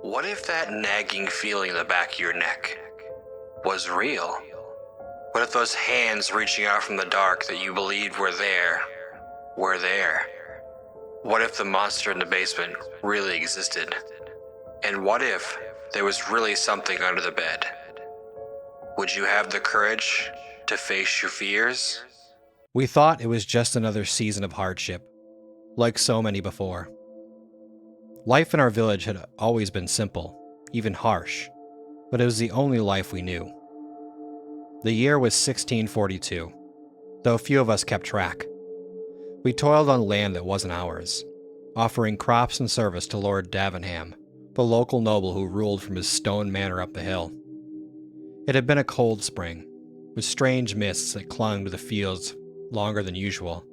What if that nagging feeling in the back of your neck was real? What if those hands reaching out from the dark that you believed were there? What if the monster in the basement really existed? And what if there was really something under the bed? Would you have the courage to face your fears? We thought it was just another season of hardship, like so many before. Life in our village had always been simple, even harsh, but it was the only life we knew. The year was 1642, though a few of us kept track. We toiled on land that wasn't ours, offering crops and service to Lord Davenham, the local noble who ruled from his stone manor up the hill. It had been a cold spring, with strange mists that clung to the fields longer than usual.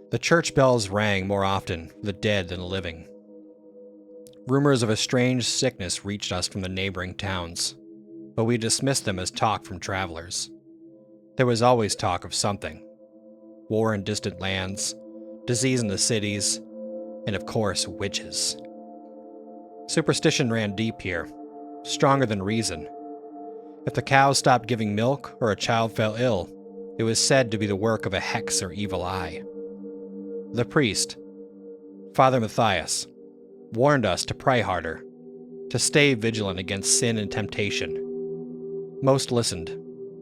The church bells rang more often for the dead than the living. Rumors of a strange sickness reached us from the neighboring towns, but we dismissed them as talk from travelers. There was always talk of something: war in distant lands, disease in the cities, and of course, witches. Superstition ran deep here, stronger than reason. If the cows stopped giving milk or a child fell ill, it was said to be the work of a hex or evil eye. The priest, Father Matthias, warned us to pray harder, to stay vigilant against sin and temptation. Most listened,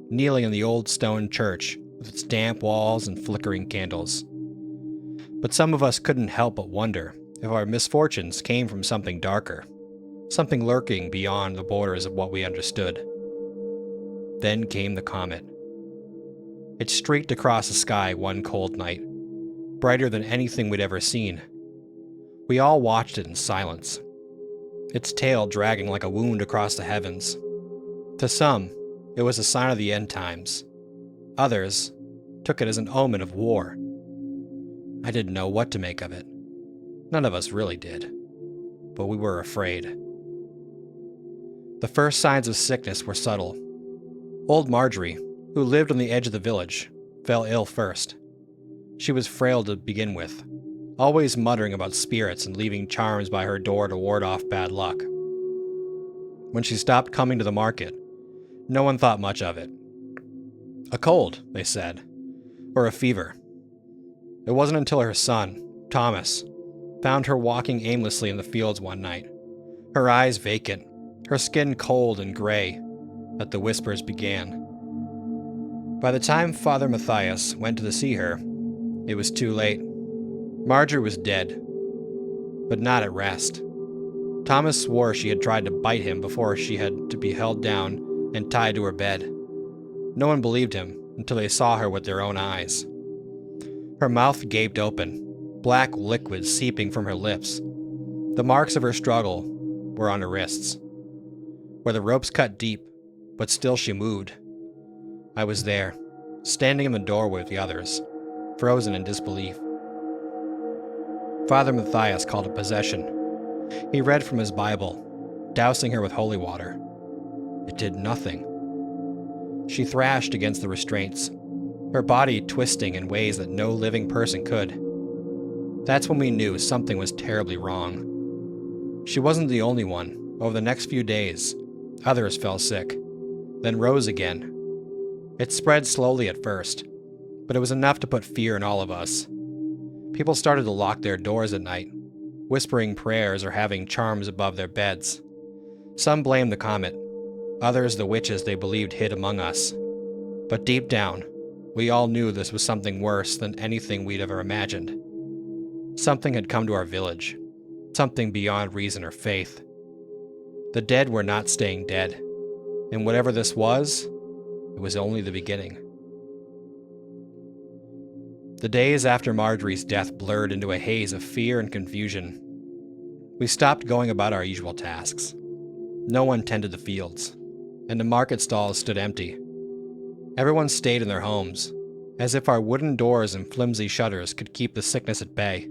kneeling in the old stone church with its damp walls and flickering candles. But some of us couldn't help but wonder if our misfortunes came from something darker, something lurking beyond the borders of what we understood. Then came the comet. It streaked across the sky one cold night, brighter than anything we'd ever seen. We all watched it in silence, its tail dragging like a wound across the heavens. To some, it was a sign of the end times. Others took it as an omen of war. I didn't know what to make of it. None of us really did, but we were afraid. The first signs of sickness were subtle. Old Marjorie, who lived on the edge of the village, fell ill first. She was frail to begin with, always muttering about spirits and leaving charms by her door to ward off bad luck. When she stopped coming to the market, no one thought much of it. A cold, they said, or a fever. It wasn't until her son, Thomas, found her walking aimlessly in the fields one night, her eyes vacant, her skin cold and gray, that the whispers began. By the time Father Matthias went to see her, it was too late. Marjorie was dead, but not at rest. Thomas swore she had tried to bite him before she had to be held down and tied to her bed. No one believed him until they saw her with their own eyes. Her mouth gaped open, black liquid seeping from her lips. The marks of her struggle were on her wrists, where the ropes cut deep, but still she moved. I was there, standing in the doorway with the others, frozen in disbelief. Father Matthias called it possession. He read from his Bible, dousing her with holy water. It did nothing. She thrashed against the restraints, her body twisting in ways that no living person could. That's when we knew something was terribly wrong. She wasn't the only one. Over the next few days, others fell sick, then rose again. It spread slowly at first, but it was enough to put fear in all of us. People started to lock their doors at night, whispering prayers or having charms above their beds. Some blamed the comet, others the witches they believed hid among us. But deep down, we all knew this was something worse than anything we'd ever imagined. Something had come to our village, something beyond reason or faith. The dead were not staying dead, and whatever this was, it was only the beginning. The days after Marjorie's death blurred into a haze of fear and confusion. We stopped going about our usual tasks. No one tended the fields, and the market stalls stood empty. Everyone stayed in their homes, as if our wooden doors and flimsy shutters could keep the sickness at bay.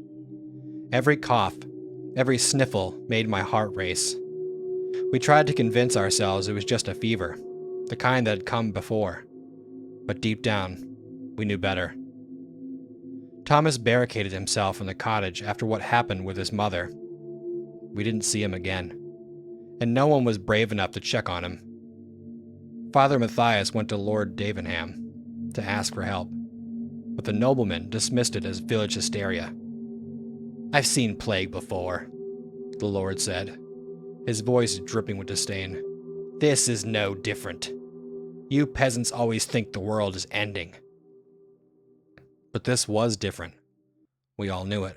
Every cough, every sniffle made my heart race. We tried to convince ourselves it was just a fever, the kind that had come before. But deep down, we knew better. Thomas barricaded himself in the cottage after what happened with his mother. We didn't see him again. and no one was brave enough to check on him. Father Matthias went to Lord Davenham to ask for help, but the nobleman dismissed it as village hysteria. "I've seen plague before," the lord said, his voice dripping with disdain. "This is no different. You peasants always think the world is ending." But this was different. We all knew it.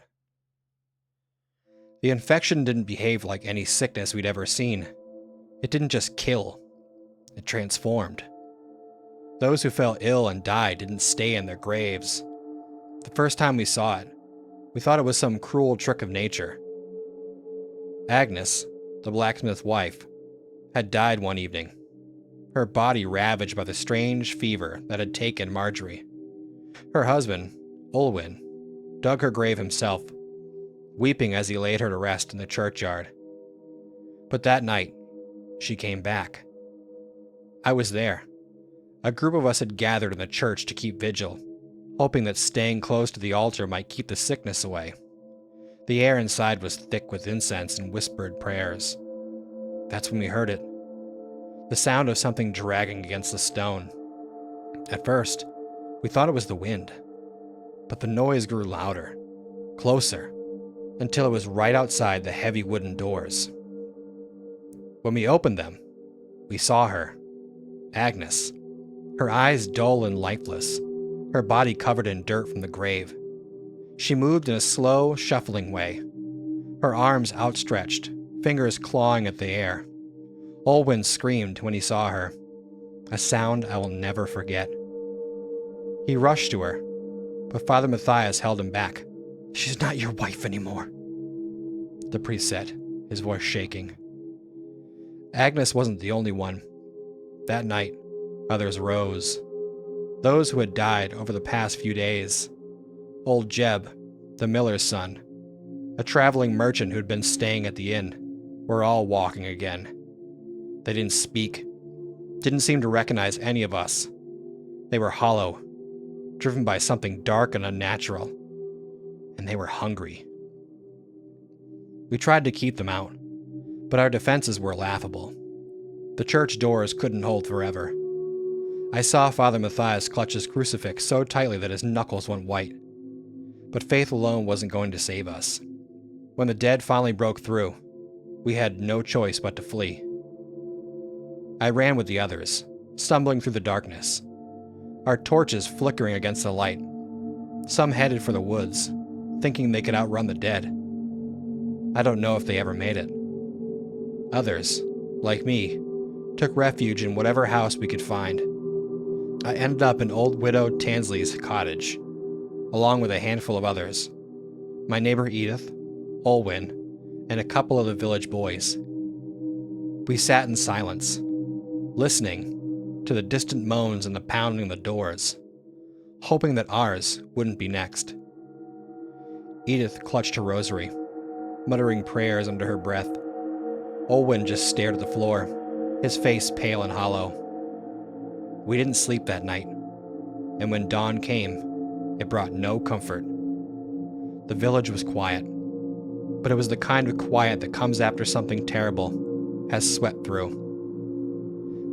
The infection didn't behave like any sickness we'd ever seen. It didn't just kill. It transformed. Those who fell ill and died didn't stay in their graves. The first time we saw it, we thought it was some cruel trick of nature. Agnes, the blacksmith's wife, had died one evening, her body ravaged by the strange fever that had taken Marjorie. Her husband, Olwyn, dug her grave himself, weeping as he laid her to rest in the churchyard. But that night, she came back. I was there. A group of us had gathered in the church to keep vigil, hoping that staying close to the altar might keep the sickness away. The air inside was thick with incense and whispered prayers. That's when we heard it. The sound of something dragging against the stone. At first, we thought it was the wind, but the noise grew louder, closer, until it was right outside the heavy wooden doors. When we opened them, we saw her, Agnes, her eyes dull and lifeless, her body covered in dirt from the grave. She moved in a slow, shuffling way, her arms outstretched, fingers clawing at the air. Olwyn screamed when he saw her, a sound I will never forget. He rushed to her, but Father Matthias held him back. "She's not your wife anymore," the priest said, his voice shaking. Agnes wasn't the only one. That night, others rose. Those who had died over the past few days. Old Jeb, the miller's son, a traveling merchant who'd been staying at the inn, were all walking again. They didn't speak, didn't seem to recognize any of us. They were hollow, driven by something dark and unnatural, and they were hungry. We tried to keep them out, but our defenses were laughable. The church doors couldn't hold forever. I saw Father Matthias clutch his crucifix so tightly that his knuckles went white. But faith alone wasn't going to save us. When the dead finally broke through, we had no choice but to flee. I ran with the others, stumbling through the darkness, our torches flickering against the light. Some headed for the woods, thinking they could outrun the dead. I don't know if they ever made it. Others, like me, took refuge in whatever house we could find. I ended up in old widow Tansley's cottage, along with a handful of others. My neighbor Edith, Olwyn, and a couple of the village boys. We sat in silence, listening to the distant moans and the pounding of the doors, hoping that ours wouldn't be next. Edith clutched her rosary, muttering prayers under her breath. Olwyn just stared at the floor, his face pale and hollow. We didn't sleep that night, and when dawn came, it brought no comfort. The village was quiet, but it was the kind of quiet that comes after something terrible has swept through.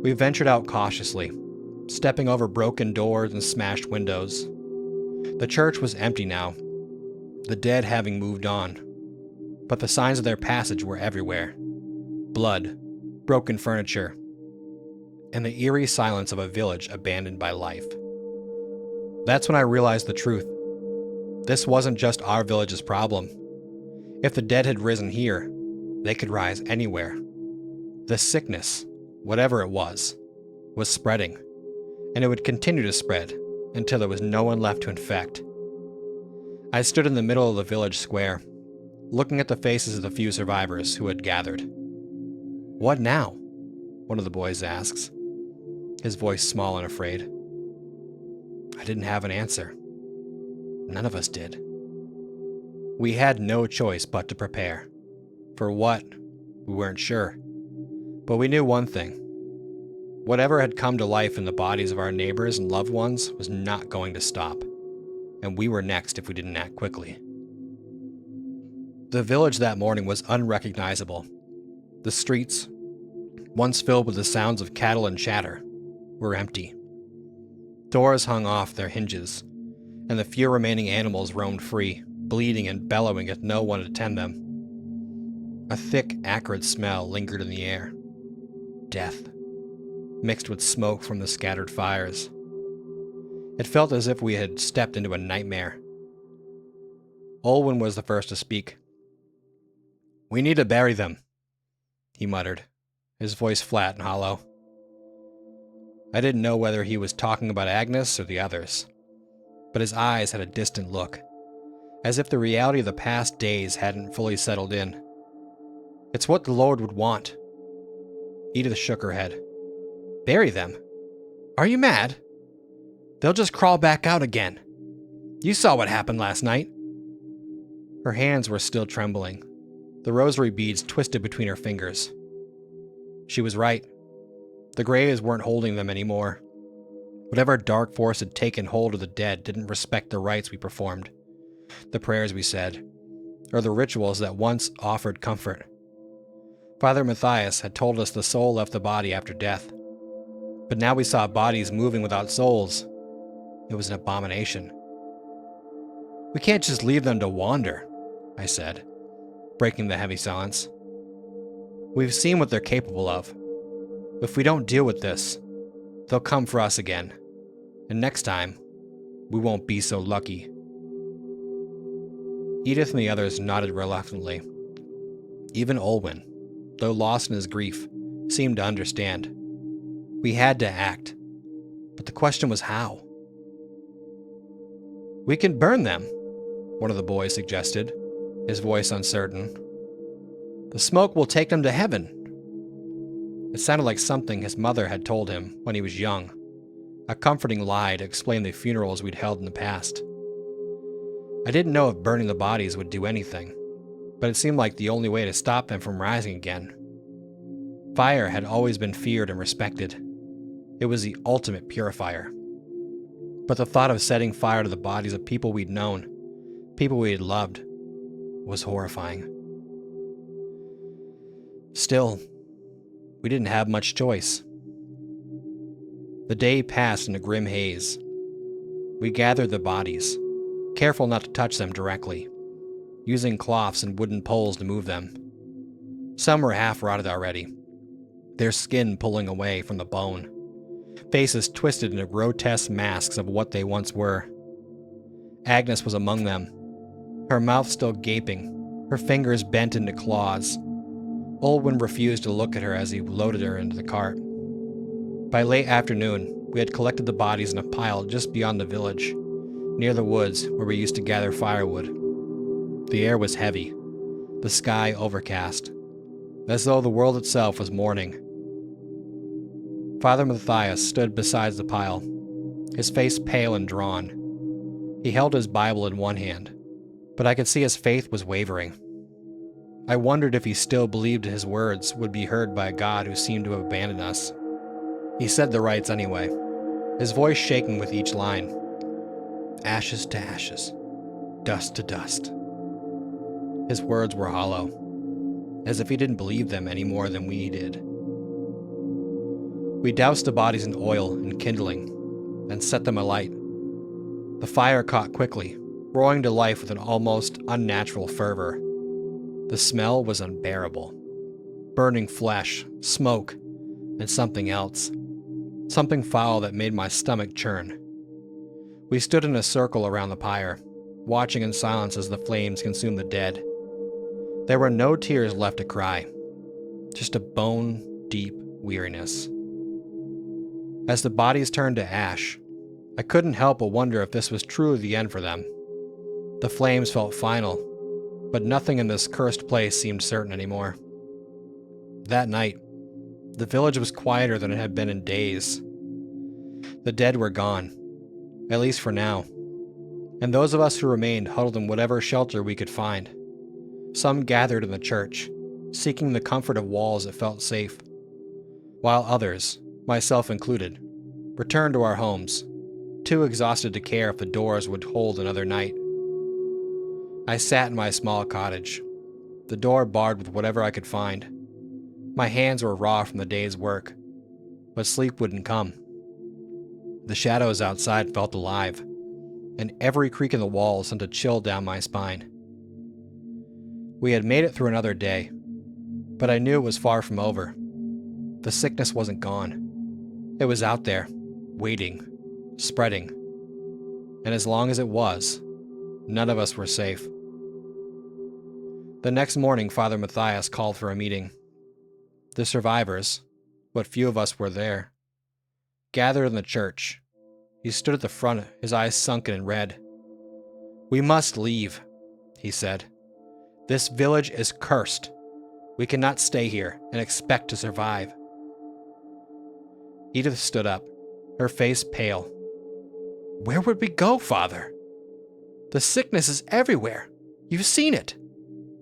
We ventured out cautiously, stepping over broken doors and smashed windows. The church was empty now, the dead having moved on, but the signs of their passage were everywhere. Blood, broken furniture, and the eerie silence of a village abandoned by life. That's when I realized the truth. This wasn't just our village's problem. If the dead had risen here, they could rise anywhere. The sickness, whatever it was spreading, and it would continue to spread until there was no one left to infect. I stood in the middle of the village square, looking at the faces of the few survivors who had gathered. "What now?" one of the boys asks, his voice small and afraid. I didn't have an answer. None of us did. We had no choice but to prepare. For what? We weren't sure. But we knew one thing. Whatever had come to life in the bodies of our neighbors and loved ones was not going to stop, and we were next if we didn't act quickly. The village that morning was unrecognizable. The streets, once filled with the sounds of cattle and chatter, were empty. Doors hung off their hinges, and the few remaining animals roamed free, bleating and bellowing as no one would tend them. A thick, acrid smell lingered in the air. Death, mixed with smoke from the scattered fires. It felt as if we had stepped into a nightmare. Olwen was the first to speak. "We need to bury them," he muttered, his voice flat and hollow. I didn't know whether he was talking about Agnes or the others, but his eyes had a distant look, as if the reality of the past days hadn't fully settled in. "It's what the Lord would want." Edith shook her head. "Bury them? Are you mad? They'll just crawl back out again. You saw what happened last night." Her hands were still trembling, the rosary beads twisted between her fingers. She was right. The graves weren't holding them anymore. Whatever dark force had taken hold of the dead didn't respect the rites we performed, the prayers we said, or the rituals that once offered comfort. Father Matthias had told us the soul left the body after death, but now we saw bodies moving without souls. It was an abomination. "We can't just leave them to wander," I said, breaking the heavy silence. "We've seen what they're capable of. If we don't deal with this, they'll come for us again, and next time, we won't be so lucky." Edith and the others nodded reluctantly. Even Olwen, though lost in his grief, seemed to understand. We had to act, but the question was how. "We can burn them," one of the boys suggested, his voice uncertain. "The smoke will take them to heaven." It sounded like something his mother had told him when he was young, a comforting lie to explain the funerals we'd held in the past. I didn't know if burning the bodies would do anything, but it seemed like the only way to stop them from rising again. Fire had always been feared and respected. It was the ultimate purifier. But the thought of setting fire to the bodies of people we'd known, people we had loved, was horrifying. Still, we didn't have much choice. The day passed in a grim haze. We gathered the bodies, careful not to touch them directly, using cloths and wooden poles to move them. Some were half rotted already, their skin pulling away from the bone, faces twisted into grotesque masks of what they once were. Agnes was among them, her mouth still gaping, her fingers bent into claws. Olwen refused to look at her as he loaded her into the cart. By late afternoon, we had collected the bodies in a pile just beyond the village, near the woods where we used to gather firewood. The air was heavy, the sky overcast, as though the world itself was mourning. Father Matthias stood beside the pile, his face pale and drawn. He held his Bible in one hand, but I could see his faith was wavering. I wondered if he still believed his words would be heard by a God who seemed to have abandoned us. He said the rites anyway, his voice shaking with each line. "Ashes to ashes, dust to dust." His words were hollow, as if he didn't believe them any more than we did. We doused the bodies in oil and kindling, and set them alight. The fire caught quickly, roaring to life with an almost unnatural fervor. The smell was unbearable. Burning flesh, smoke, and something else. Something foul that made my stomach churn. We stood in a circle around the pyre, watching in silence as the flames consumed the dead. There were no tears left to cry, just a bone-deep weariness. As the bodies turned to ash, I couldn't help but wonder if this was truly the end for them. The flames felt final, but nothing in this cursed place seemed certain anymore. That night, the village was quieter than it had been in days. The dead were gone, at least for now, and those of us who remained huddled in whatever shelter we could find. Some gathered in the church, seeking the comfort of walls that felt safe, while others, myself included, returned to our homes, too exhausted to care if the doors would hold another night. I sat in my small cottage, the door barred with whatever I could find. My hands were raw from the day's work, but sleep wouldn't come. The shadows outside felt alive, and every creak in the walls sent a chill down my spine. We had made it through another day, but I knew it was far from over. The sickness wasn't gone. It was out there, waiting, spreading. And as long as it was, none of us were safe. The next morning, Father Matthias called for a meeting. The survivors, what few of us were there, gathered in the church. He stood at the front, his eyes sunken and red. "We must leave," he said. "This village is cursed. We cannot stay here and expect to survive." Edith stood up, her face pale. "Where would we go, Father? The sickness is everywhere. You've seen it.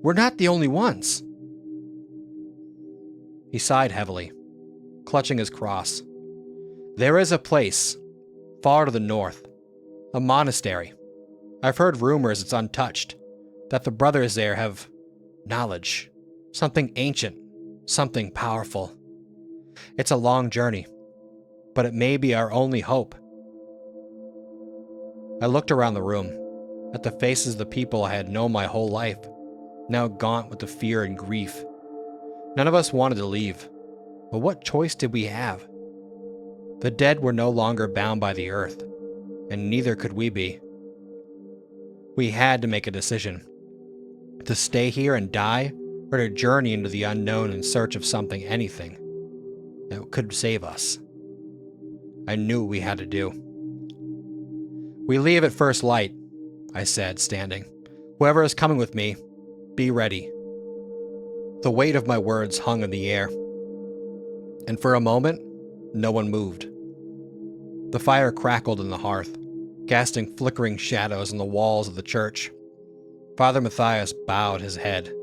We're not the only ones." He sighed heavily, clutching his cross. "There is a place, far to the north, a monastery. I've heard rumors it's untouched, that the brothers there have knowledge, something ancient, something powerful. It's a long journey, but it may be our only hope." I looked around the room, at the faces of the people I had known my whole life, now gaunt with the fear and grief. None of us wanted to leave, but what choice did we have? The dead were no longer bound by the earth, and neither could we be. We had to make a decision, to stay here and die, or to journey into the unknown in search of something, anything, that could save us. I knew what we had to do. "We leave at first light," I said, standing. "Whoever is coming with me, be ready." The weight of my words hung in the air, and for a moment, no one moved. The fire crackled in the hearth, casting flickering shadows on the walls of the church. Father Matthias bowed his head,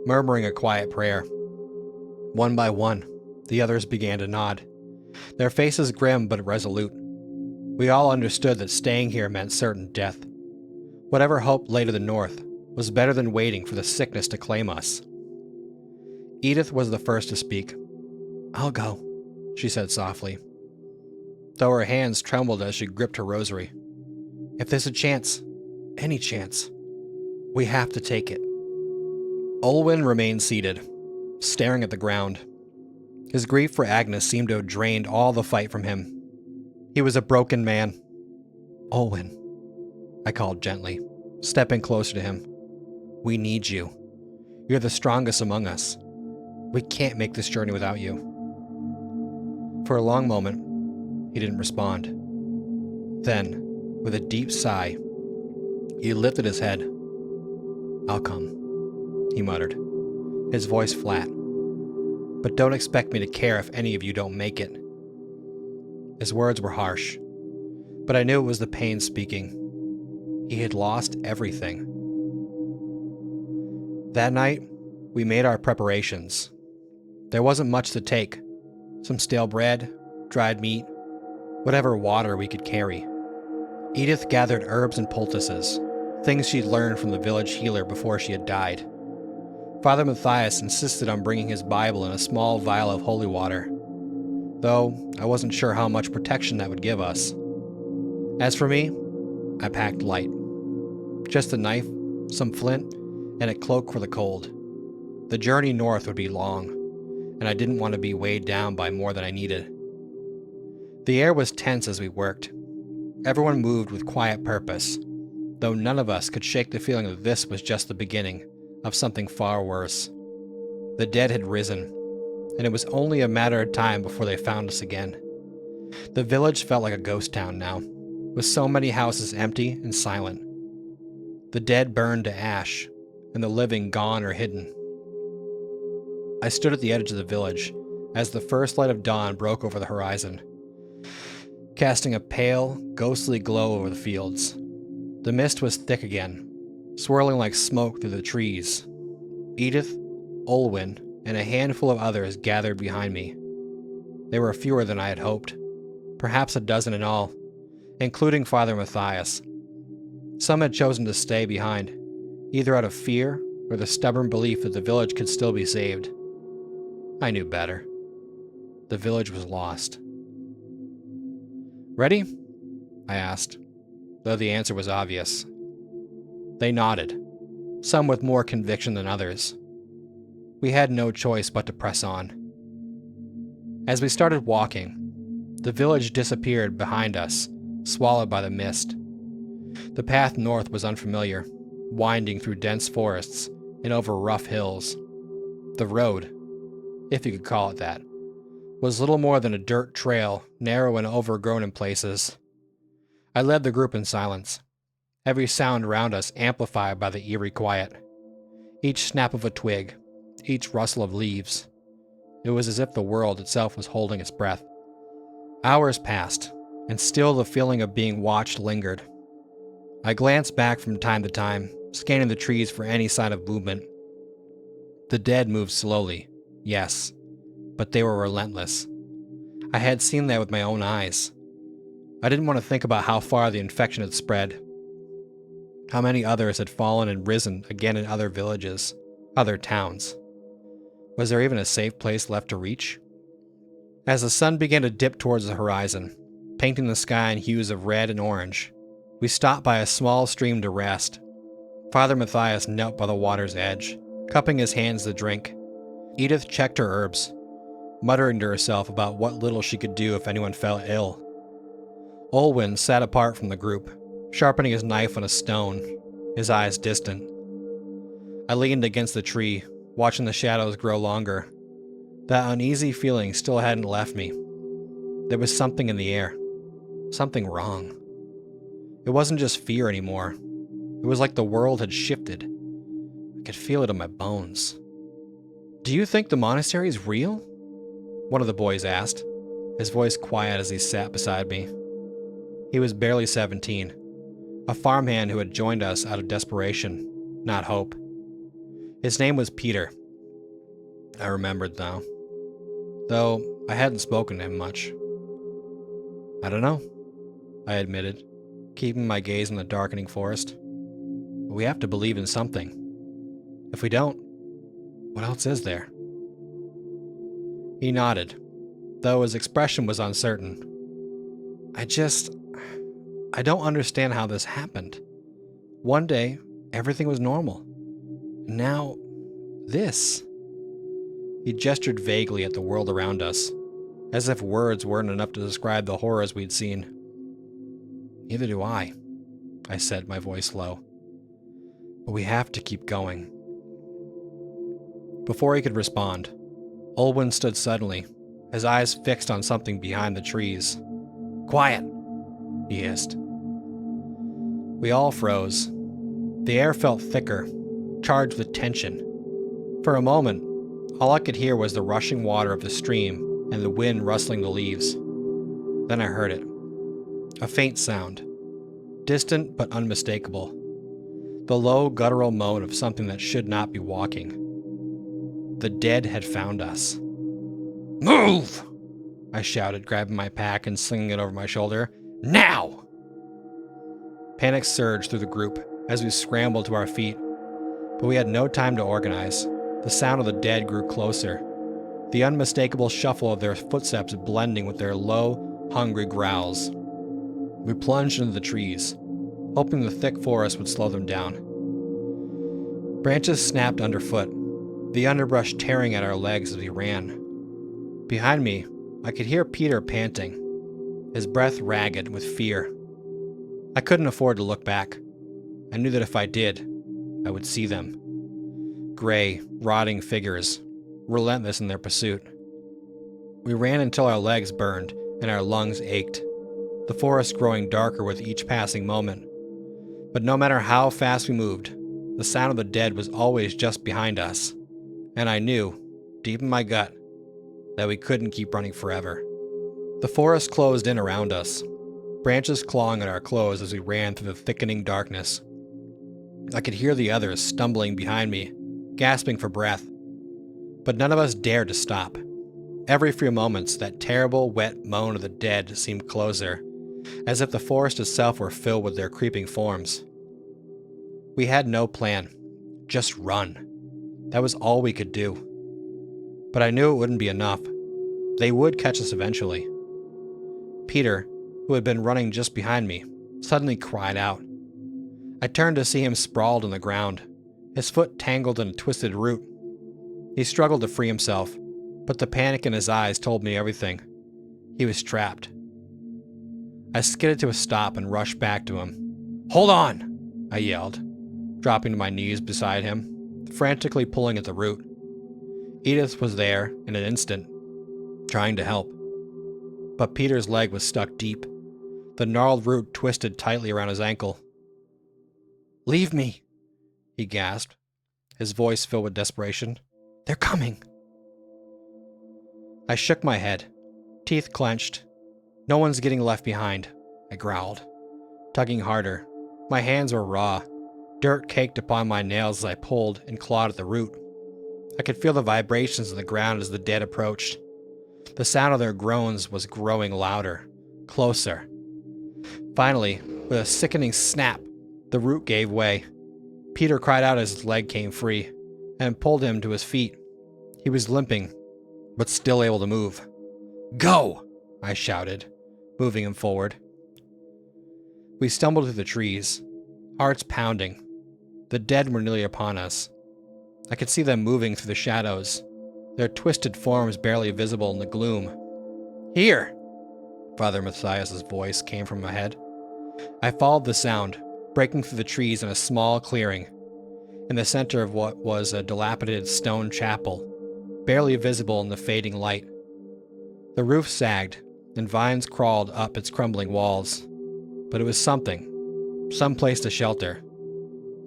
murmuring a quiet prayer. One by one, the others began to nod, their faces grim but resolute. We all understood that staying here meant certain death. Whatever hope lay to the north was better than waiting for the sickness to claim us. Edith was the first to speak. "I'll go," she said softly, though her hands trembled as she gripped her rosary. "If there's a chance, any chance, we have to take it." Olwen remained seated, staring at the ground. His grief for Agnes seemed to have drained all the fight from him. He was a broken man. "Olwen," I called gently, stepping closer to him. "We need you. You're the strongest among us. We can't make this journey without you." For a long moment, he didn't respond. Then, with a deep sigh, he lifted his head. "I'll come," he muttered, his voice flat. "But don't expect me to care if any of you don't make it." His words were harsh, but I knew it was the pain speaking. He had lost everything. That night, we made our preparations. There wasn't much to take. Some stale bread, dried meat, whatever water we could carry. Edith gathered herbs and poultices, things she'd learned from the village healer before she had died. Father Matthias insisted on bringing his Bible and a small vial of holy water, though I wasn't sure how much protection that would give us. As for me, I packed light. Just a knife, some flint, and a cloak for the cold. The journey north would be long, and I didn't want to be weighed down by more than I needed. The air was tense as we worked. Everyone moved with quiet purpose, though none of us could shake the feeling that this was just the beginning of something far worse. The dead had risen, and it was only a matter of time before they found us again. The village felt like a ghost town now, with so many houses empty and silent. The dead burned to ash, and the living gone or hidden. I stood at the edge of the village as the first light of dawn broke over the horizon, casting a pale, ghostly glow over the fields. The mist was thick again, swirling like smoke through the trees. Edith, Olwen, and a handful of others gathered behind me. They were fewer than I had hoped, perhaps a dozen in all, including Father Matthias. Some had chosen to stay behind, either out of fear or the stubborn belief that the village could still be saved. I knew better. The village was lost. Ready? I asked, though the answer was obvious. They nodded, some with more conviction than others. We had no choice but to press on. As we started walking, the village disappeared behind us, swallowed by the mist. The path north was unfamiliar, winding through dense forests and over rough hills. The road, if you could call it that, was little more than a dirt trail, narrow and overgrown in places. I led the group in silence, every sound around us amplified by the eerie quiet. Each snap of a twig, each rustle of leaves. It was as if the world itself was holding its breath. Hours passed, and still the feeling of being watched lingered. I glanced back from time to time, scanning the trees for any sign of movement. The dead moved slowly, yes, but they were relentless. I had seen that with my own eyes. I didn't want to think about how far the infection had spread, how many others had fallen and risen again in other villages, other towns. Was there even a safe place left to reach? As the sun began to dip towards the horizon, painting the sky in hues of red and orange, we stopped by a small stream to rest. Father Matthias knelt by the water's edge, cupping his hands to drink. Edith checked her herbs, muttering to herself about what little she could do if anyone fell ill. Olwyn sat apart from the group, sharpening his knife on a stone, his eyes distant. I leaned against the tree, watching the shadows grow longer. That uneasy feeling still hadn't left me. There was something in the air. Something wrong. It wasn't just fear anymore. It was like the world had shifted. I could feel it in my bones. "Do you think the monastery is real?" one of the boys asked, his voice quiet as he sat beside me. He was barely 17, a farmhand who had joined us out of desperation, not hope. His name was Peter. I remembered now, though I hadn't spoken to him much. "I don't know," I admitted, keeping my gaze on the darkening forest. "But we have to believe in something. If we don't, what else is there?" He nodded, though his expression was uncertain. I don't understand how this happened. One day, everything was normal. And now, this. He gestured vaguely at the world around us, as if words weren't enough to describe the horrors we'd seen. "Neither do I said, my voice low. "But we have to keep going." Before he could respond, Olwyn stood suddenly, his eyes fixed on something behind the trees. "Quiet!" he hissed. We all froze. The air felt thicker, charged with tension. For a moment, all I could hear was the rushing water of the stream and the wind rustling the leaves. Then I heard it. A faint sound, distant but unmistakable. The low, guttural moan of something that should not be walking. The dead had found us. "Move!" I shouted, grabbing my pack and slinging it over my shoulder. "Now!" Panic surged through the group as we scrambled to our feet, but we had no time to organize. The sound of the dead grew closer, the unmistakable shuffle of their footsteps blending with their low, hungry growls. We plunged into the trees, hoping the thick forest would slow them down. Branches snapped underfoot, the underbrush tearing at our legs as we ran. Behind me, I could hear Peter panting, his breath ragged with fear. I couldn't afford to look back. I knew that if I did, I would see them. Gray, rotting figures, relentless in their pursuit. We ran until our legs burned and our lungs ached, the forest growing darker with each passing moment. But no matter how fast we moved, the sound of the dead was always just behind us, and I knew, deep in my gut, that we couldn't keep running forever. The forest closed in around us, branches clawing at our clothes as we ran through the thickening darkness. I could hear the others stumbling behind me, gasping for breath. But none of us dared to stop. Every few moments, that terrible, wet moan of the dead seemed closer, as if the forest itself were filled with their creeping forms. We had no plan. Just run. That was all we could do. But I knew it wouldn't be enough. They would catch us eventually. Peter, who had been running just behind me, suddenly cried out. I turned to see him sprawled on the ground, his foot tangled in a twisted root. He struggled to free himself, but the panic in his eyes told me everything. He was trapped. I skidded to a stop and rushed back to him. "Hold on!" I yelled, dropping to my knees beside him, frantically pulling at the root. Edith was there in an instant, trying to help. But Peter's leg was stuck deep. The gnarled root twisted tightly around his ankle. "Leave me," he gasped, his voice filled with desperation. "They're coming." I shook my head, teeth clenched. "No one's getting left behind," I growled, tugging harder. My hands were raw. Dirt caked upon my nails as I pulled and clawed at the root. I could feel the vibrations in the ground as the dead approached. The sound of their groans was growing louder, closer. Finally, with a sickening snap, the root gave way. Peter cried out as his leg came free, and pulled him to his feet. He was limping, but still able to move. "Go!" I shouted, moving him forward. We stumbled through the trees, hearts pounding. The dead were nearly upon us. I could see them moving through the shadows, their twisted forms barely visible in the gloom. "Here!" Father Matthias's voice came from ahead. I followed the sound, breaking through the trees in a small clearing, in the center of what was a dilapidated stone chapel, barely visible in the fading light. The roof sagged, and vines crawled up its crumbling walls. But it was something, some place to shelter,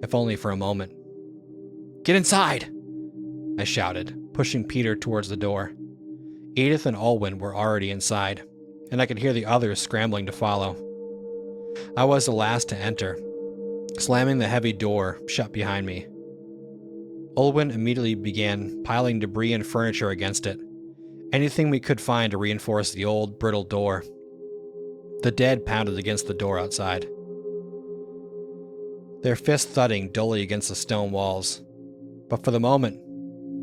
if only for a moment. "Get inside!" I shouted, pushing Peter towards the door. Edith and Alwyn were already inside, and I could hear the others scrambling to follow. I was the last to enter, slamming the heavy door shut behind me. Alwyn immediately began piling debris and furniture against it, anything we could find to reinforce the old, brittle door. The dead pounded against the door outside, their fists thudding dully against the stone walls. But for the moment,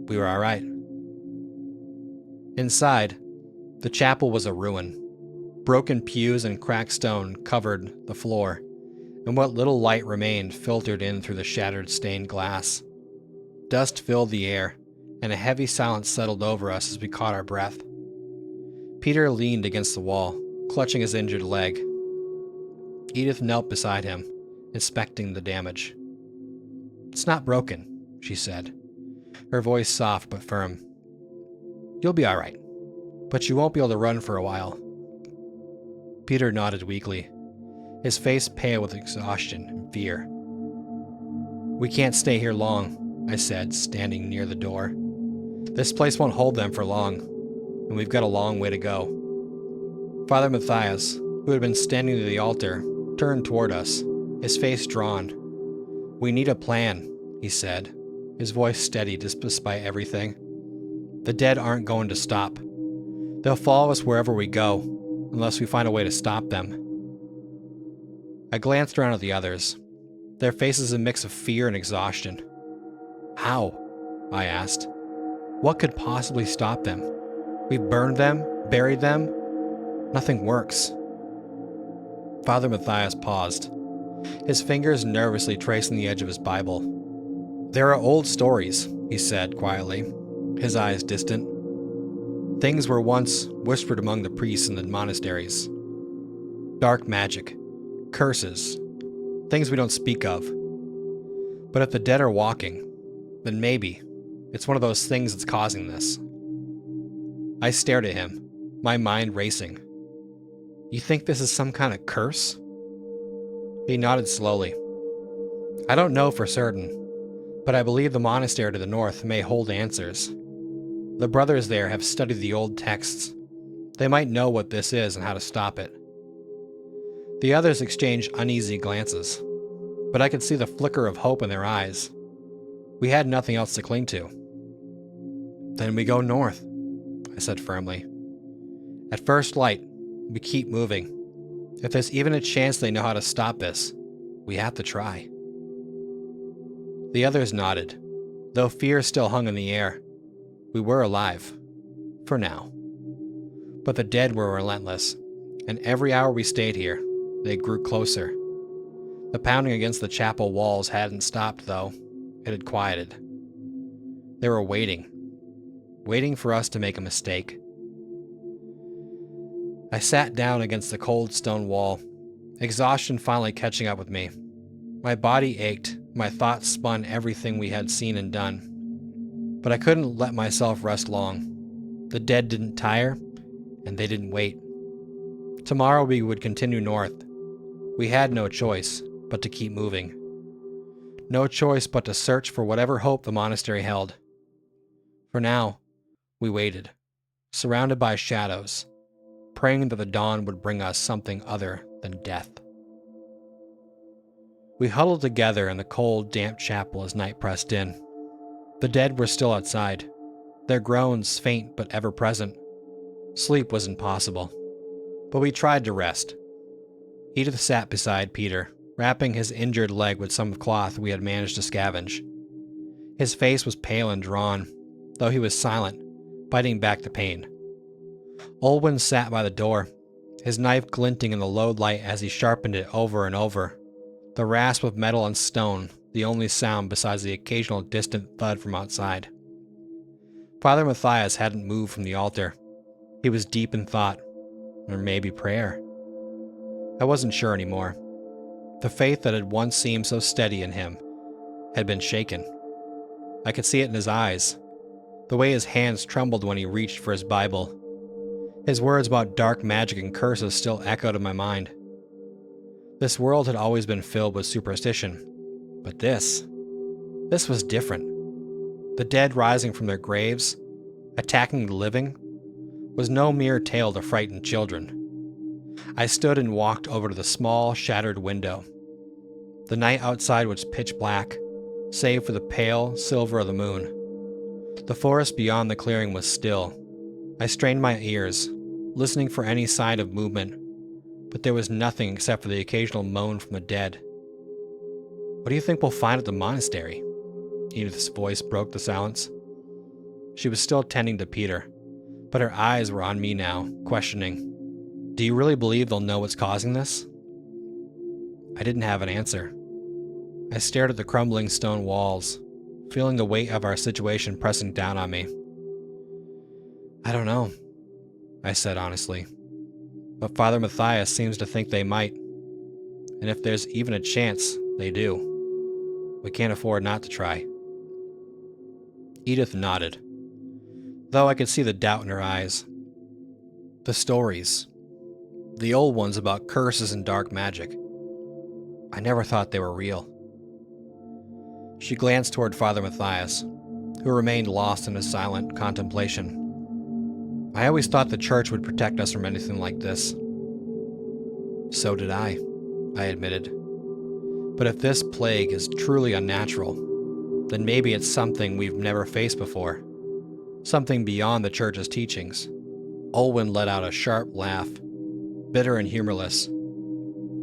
we were all right. Inside, the chapel was a ruin. Broken pews and cracked stone covered the floor, and what little light remained filtered in through the shattered stained glass. Dust filled the air, and a heavy silence settled over us as we caught our breath. Peter leaned against the wall, clutching his injured leg. Edith knelt beside him, inspecting the damage. "It's not broken," she said, her voice soft but firm. "You'll be all right, but you won't be able to run for a while." Peter nodded weakly, his face pale with exhaustion and fear. "We can't stay here long," I said, standing near the door. "This place won't hold them for long, and we've got a long way to go." Father Matthias, who had been standing near the altar, turned toward us, his face drawn. "We need a plan," he said, his voice steady despite everything. "The dead aren't going to stop. They'll follow us wherever we go, unless we find a way to stop them." I glanced around at the others, their faces a mix of fear and exhaustion. "How?" I asked. "What could possibly stop them? We've burned them, buried them. Nothing works." Father Matthias paused, his fingers nervously tracing the edge of his Bible. "There are old stories," he said quietly, his eyes distant. "Things were once whispered among the priests in the monasteries. Dark magic, curses, things we don't speak of. But if the dead are walking, then maybe it's one of those things that's causing this." I stared at him, my mind racing. "You think this is some kind of curse?" He nodded slowly. "I don't know for certain, but I believe the monastery to the north may hold answers. The brothers there have studied the old texts. They might know what this is and how to stop it." The others exchanged uneasy glances, but I could see the flicker of hope in their eyes. We had nothing else to cling to. "Then we go north," I said firmly. "At first light, we keep moving. If there's even a chance they know how to stop this, we have to try." The others nodded, though fear still hung in the air. We were alive. For now. But the dead were relentless, and every hour we stayed here, they grew closer. The pounding against the chapel walls hadn't stopped, though. It had quieted. They were waiting for us to make a mistake. I sat down against the cold stone wall, exhaustion finally catching up with me. My body ached, my thoughts spun everything we had seen and done. But I couldn't let myself rest long. The dead didn't tire, and they didn't wait. Tomorrow we would continue north. We had no choice but to keep moving. No choice but to search for whatever hope the monastery held. For now, we waited, surrounded by shadows, praying that the dawn would bring us something other than death. We huddled together in the cold, damp chapel as night pressed in. The dead were still outside, their groans faint but ever present. Sleep was impossible, but we tried to rest. Edith sat beside Peter, wrapping his injured leg with some cloth we had managed to scavenge. His face was pale and drawn, though he was silent, biting back the pain. Olwen sat by the door, his knife glinting in the low light as he sharpened it over and over, the rasp of metal and stone the only sound besides the occasional distant thud from outside. Father Matthias hadn't moved from the altar. He was deep in thought, or maybe prayer. I wasn't sure anymore. The faith that had once seemed so steady in him had been shaken. I could see it in his eyes, the way his hands trembled when he reached for his Bible. His words about dark magic and curses still echoed in my mind. This world had always been filled with superstition, but this was different. The dead rising from their graves, attacking the living, was no mere tale to frighten children. I stood and walked over to the small, shattered window. The night outside was pitch black, save for the pale silver of the moon. The forest beyond the clearing was still. I strained my ears, listening for any sign of movement, but there was nothing except for the occasional moan from the dead. "What do you think we'll find at the monastery?" Edith's voice broke the silence. She was still tending to Peter, but her eyes were on me now, questioning. "Do you really believe they'll know what's causing this?" I didn't have an answer. I stared at the crumbling stone walls, feeling the weight of our situation pressing down on me. "I don't know," I said honestly. "But Father Matthias seems to think they might. And if there's even a chance, they do. We can't afford not to try." Edith nodded, though I could see the doubt in her eyes. The stories. The old ones about curses and dark magic. I never thought they were real. She glanced toward Father Matthias, who remained lost in his silent contemplation. "I always thought the church would protect us from anything like this." "So did I admitted. "But if this plague is truly unnatural, then maybe it's something we've never faced before. Something beyond the church's teachings." Olwen let out a sharp laugh, bitter and humorless.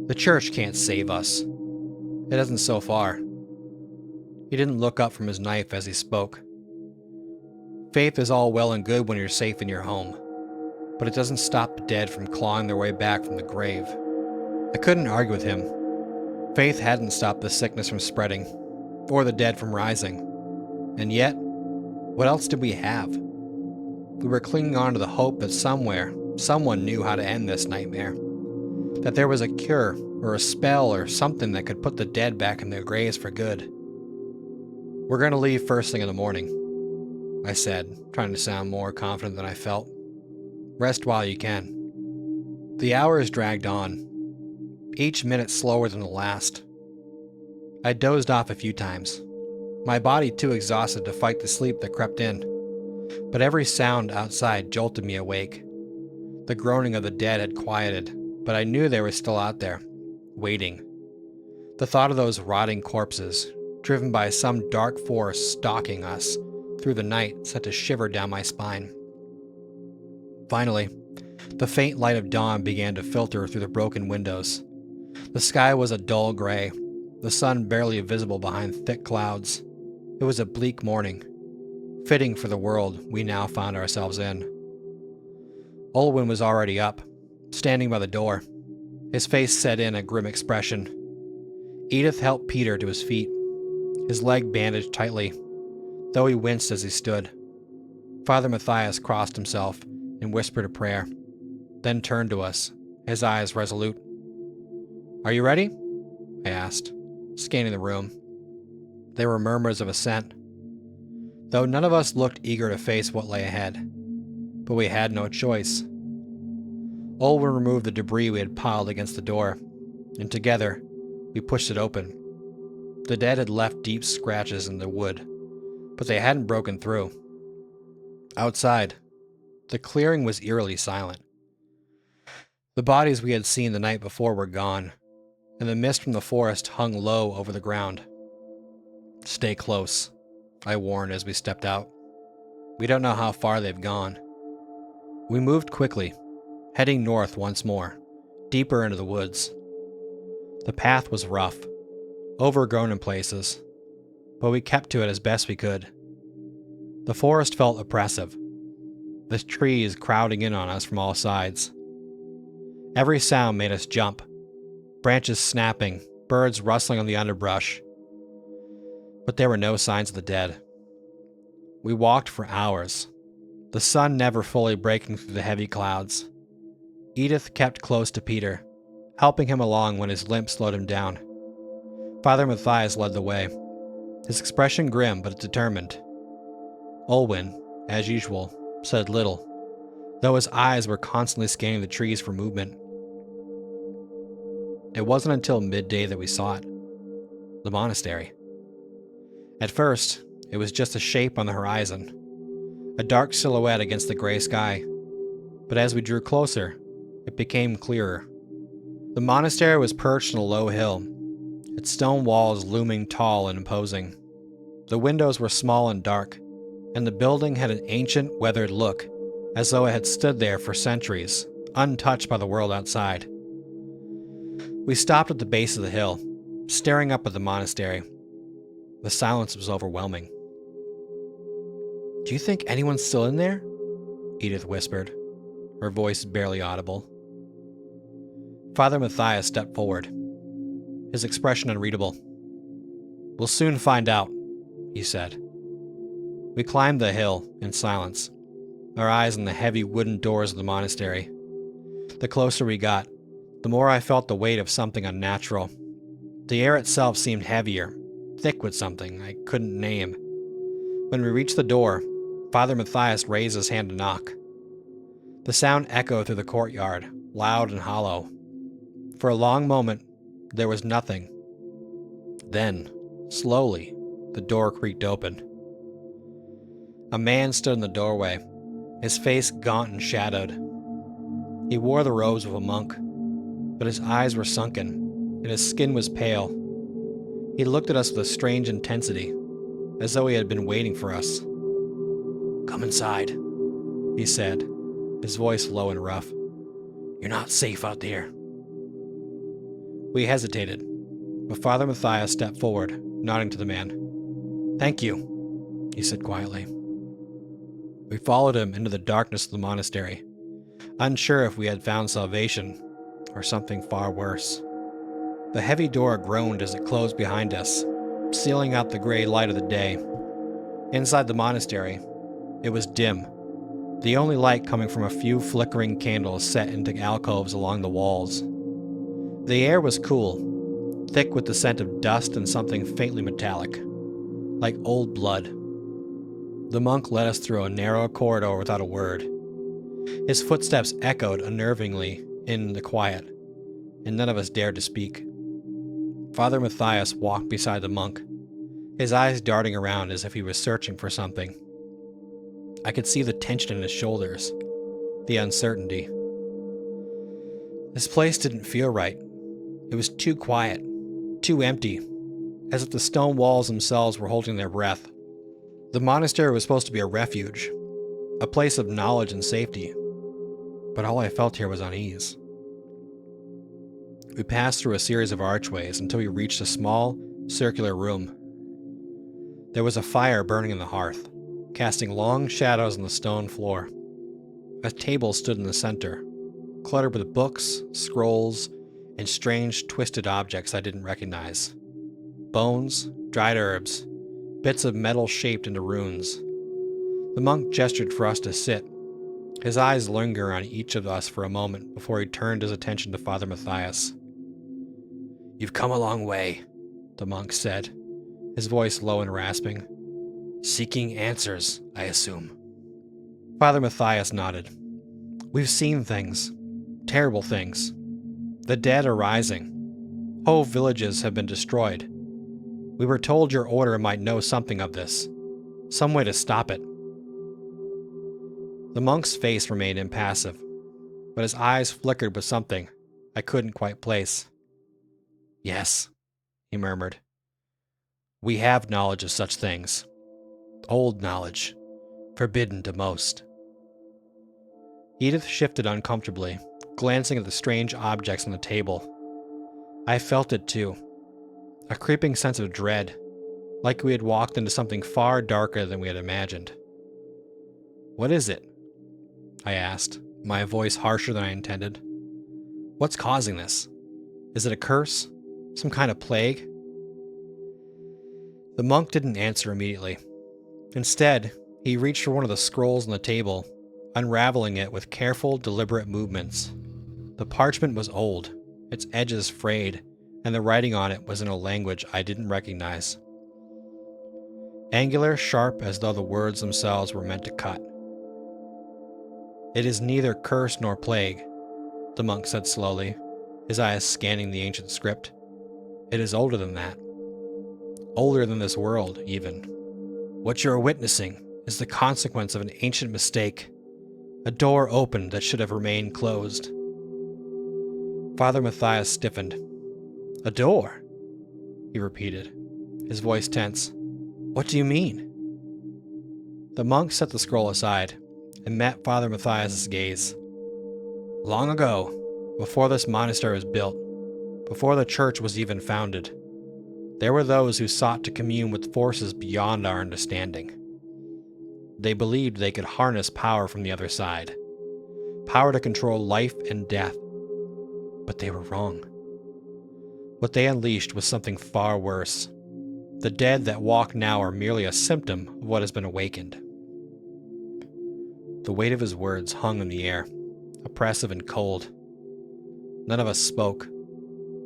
"The church can't save us. It hasn't so far." He didn't look up from his knife as he spoke. "Faith is all well and good when you're safe in your home, but it doesn't stop the dead from clawing their way back from the grave." I couldn't argue with him. Faith hadn't stopped the sickness from spreading, or the dead from rising. And yet, what else did we have? We were clinging on to the hope that somewhere, someone knew how to end this nightmare. That there was a cure, or a spell, or something that could put the dead back in their graves for good. "We're going to leave first thing in the morning," I said, trying to sound more confident than I felt. "Rest while you can." The hours dragged on, each minute slower than the last. I dozed off a few times, my body too exhausted to fight the sleep that crept in, but every sound outside jolted me awake. The groaning of the dead had quieted, but I knew they were still out there, waiting. The thought of those rotting corpses, driven by some dark force stalking us through the night, sent a shiver down my spine. Finally, the faint light of dawn began to filter through the broken windows. The sky was a dull gray, the sun barely visible behind thick clouds. It was a bleak morning. fitting for the world we now found ourselves in. Olwen was already up, standing by the door, his face set in a grim expression. Edith helped Peter to his feet, his leg bandaged tightly, though he winced as he stood. Father Matthias crossed himself and whispered a prayer, then turned to us, his eyes resolute. "Are you ready?" I asked, scanning the room. There were murmurs of assent, though none of us looked eager to face what lay ahead. But we had no choice. Olwen removed the debris we had piled against the door, and together, we pushed it open. The dead had left deep scratches in the wood, but they hadn't broken through. Outside, the clearing was eerily silent. The bodies we had seen the night before were gone, and the mist from the forest hung low over the ground. "Stay close," I warned as we stepped out. "We don't know how far they've gone." We moved quickly, heading north once more, deeper into the woods. The path was rough, overgrown in places, but we kept to it as best we could. The forest felt oppressive, the trees crowding in on us from all sides. Every sound made us jump, branches snapping, birds rustling on the underbrush. But there were no signs of the dead. We walked for hours, the sun never fully breaking through the heavy clouds. Edith kept close to Peter, helping him along when his limp slowed him down. Father Matthias led the way, his expression grim but determined. Olwen, as usual, said little, though his eyes were constantly scanning the trees for movement. It wasn't until midday that we saw it. The monastery. At first, it was just a shape on the horizon, a dark silhouette against the gray sky. But as we drew closer, it became clearer. The monastery was perched on a low hill, its stone walls looming tall and imposing. The windows were small and dark, and the building had an ancient, weathered look, as though it had stood there for centuries, untouched by the world outside. We stopped at the base of the hill, staring up at the monastery. The silence was overwhelming. "Do you think anyone's still in there?" Edith whispered, her voice barely audible. Father Matthias stepped forward, his expression unreadable. "We'll soon find out," he said. We climbed the hill in silence, our eyes on the heavy wooden doors of the monastery. The closer we got, the more I felt the weight of something unnatural. The air itself seemed heavier, thick with something I couldn't name. When we reached the door, Father Matthias raised his hand to knock. The sound echoed through the courtyard, loud and hollow. For a long moment, there was nothing. Then, slowly, the door creaked open. A man stood in the doorway, his face gaunt and shadowed. He wore the robes of a monk, but his eyes were sunken, and his skin was pale. He looked at us with a strange intensity, as though he had been waiting for us. "Come inside," he said, his voice low and rough. "You're not safe out there." We hesitated, but Father Matthias stepped forward, nodding to the man. "Thank you," he said quietly. We followed him into the darkness of the monastery, unsure if we had found salvation or something far worse. The heavy door groaned as it closed behind us, sealing out the gray light of the day. Inside the monastery, it was dim, the only light coming from a few flickering candles set into alcoves along the walls. The air was cool, thick with the scent of dust and something faintly metallic, like old blood. The monk led us through a narrow corridor without a word. His footsteps echoed unnervingly in the quiet, and none of us dared to speak. Father Matthias walked beside the monk, his eyes darting around as if he was searching for something. I could see the tension in his shoulders, the uncertainty. This place didn't feel right. It was too quiet, too empty, as if the stone walls themselves were holding their breath. The monastery was supposed to be a refuge, a place of knowledge and safety, but all I felt here was unease. We passed through a series of archways until we reached a small, circular room. There was a fire burning in the hearth, casting long shadows on the stone floor. A table stood in the center, cluttered with books, scrolls, and strange twisted objects I didn't recognize. Bones, dried herbs, bits of metal shaped into runes. The monk gestured for us to sit, his eyes lingering on each of us for a moment before he turned his attention to Father Matthias. "You've come a long way," the monk said, his voice low and rasping. "Seeking answers, I assume." Father Matthias nodded. "We've seen things. Terrible things. The dead are rising. Whole villages have been destroyed. We were told your order might know something of this. Some way to stop it." The monk's face remained impassive, but his eyes flickered with something I couldn't quite place. "Yes," he murmured. "We have knowledge of such things. Old knowledge, forbidden to most." Edith shifted uncomfortably, glancing at the strange objects on the table. I felt it too. A creeping sense of dread, like we had walked into something far darker than we had imagined. "What is it?" I asked, my voice harsher than I intended. "What's causing this? Is it a curse? Some kind of plague?" The monk didn't answer immediately. Instead, he reached for one of the scrolls on the table, unraveling it with careful, deliberate movements. The parchment was old, its edges frayed, and the writing on it was in a language I didn't recognize. Angular, sharp, as though the words themselves were meant to cut. "It is neither curse nor plague," the monk said slowly, his eyes scanning the ancient script. "It is older than that. Older than this world, even. What you are witnessing is the consequence of an ancient mistake. A door opened that should have remained closed." Father Matthias stiffened. "A door?" he repeated, his voice tense. "What do you mean?" The monk set the scroll aside and met Father Matthias' gaze. "Long ago, before this monastery was built, before the church was even founded, there were those who sought to commune with forces beyond our understanding. They believed they could harness power from the other side, power to control life and death. But they were wrong. What they unleashed was something far worse. The dead that walk now are merely a symptom of what has been awakened." The weight of his words hung in the air, oppressive and cold. None of us spoke.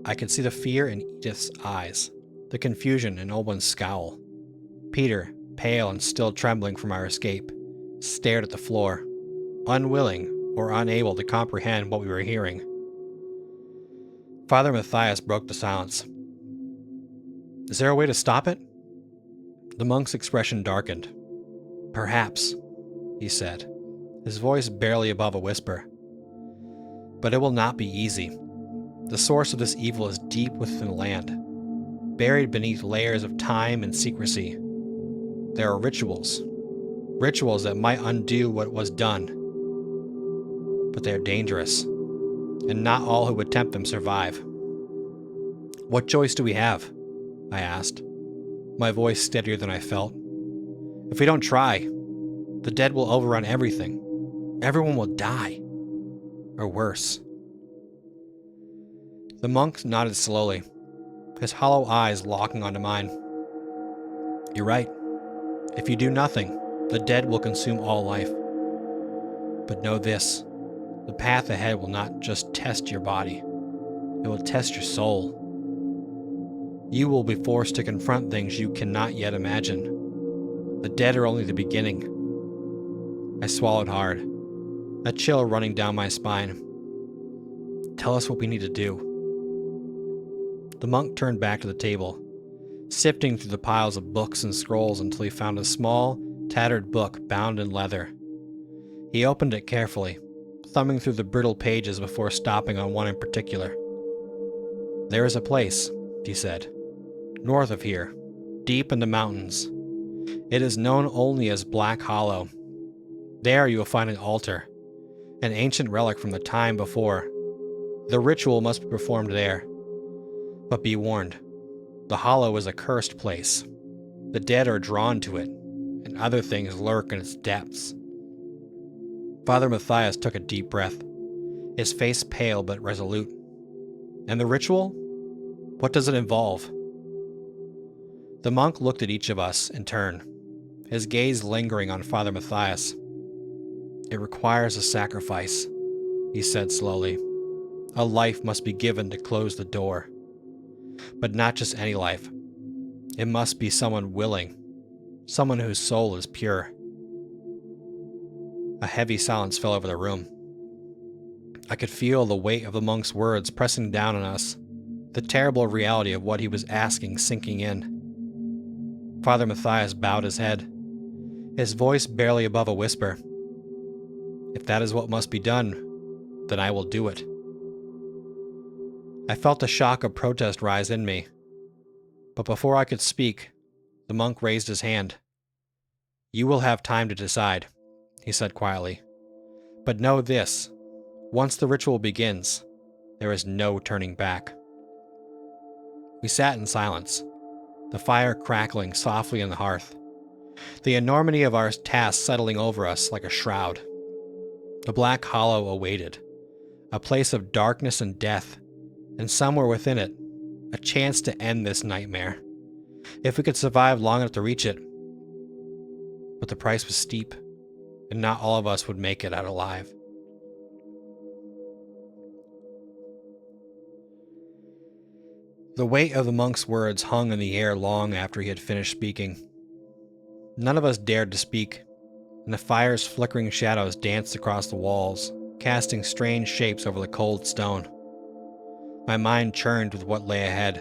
I could see the fear in Edith's eyes, the confusion in Olwen's scowl. Peter, pale and still trembling from our escape, stared at the floor, unwilling or unable to comprehend what we were hearing. Father Matthias broke the silence. "Is there a way to stop it?" The monk's expression darkened. "Perhaps," he said, his voice barely above a whisper. "But it will not be easy. The source of this evil is deep within the land, buried beneath layers of time and secrecy. There are rituals that might undo what was done. But they are dangerous, and not all who attempt them survive." "What choice do we have?" I asked, my voice steadier than I felt. "If we don't try, the dead will overrun everything. Everyone will die. Or worse." The monk nodded slowly, his hollow eyes locking onto mine. "You're right. If you do nothing, the dead will consume all life. But know this, the path ahead will not just test your body, it will test your soul. You will be forced to confront things you cannot yet imagine. The dead are only the beginning." I swallowed hard, a chill running down my spine. "Tell us what we need to do." The monk turned back to the table, sifting through the piles of books and scrolls until he found a small, tattered book bound in leather. He opened it carefully, thumbing through the brittle pages before stopping on one in particular. "There is a place," he said, "north of here, deep in the mountains. It is known only as Black Hollow. There you will find an altar, an ancient relic from the time before. The ritual must be performed there. But be warned, the hollow is a cursed place. The dead are drawn to it, and and other things lurk in its depths. Father Matthias took a deep breath, his face pale but resolute. And the ritual? What does it involve? The monk looked at each of us in turn, his gaze lingering on Father Matthias. It requires a sacrifice, he said slowly. A life must be given to close the door. But not just any life. It must be someone willing, someone whose soul is pure. A heavy silence fell over the room. I could feel the weight of the monk's words pressing down on us, the terrible reality of what he was asking sinking in. Father Matthias bowed his head, his voice barely above a whisper. If that is what must be done, then I will do it. I felt a shock of protest rise in me, but before I could speak, the monk raised his hand. You will have time to decide, he said quietly. But know this, once the ritual begins, there is no turning back. We sat in silence, the fire crackling softly in the hearth, the enormity of our task settling over us like a shroud. The black hollow awaited, a place of darkness and death, and somewhere within it, a chance to end this nightmare, if we could survive long enough to reach it. But the price was steep, and not all of us would make it out alive. The weight of the monk's words hung in the air long after he had finished speaking. None of us dared to speak, and the fire's flickering shadows danced across the walls, casting strange shapes over the cold stone. My mind churned with what lay ahead,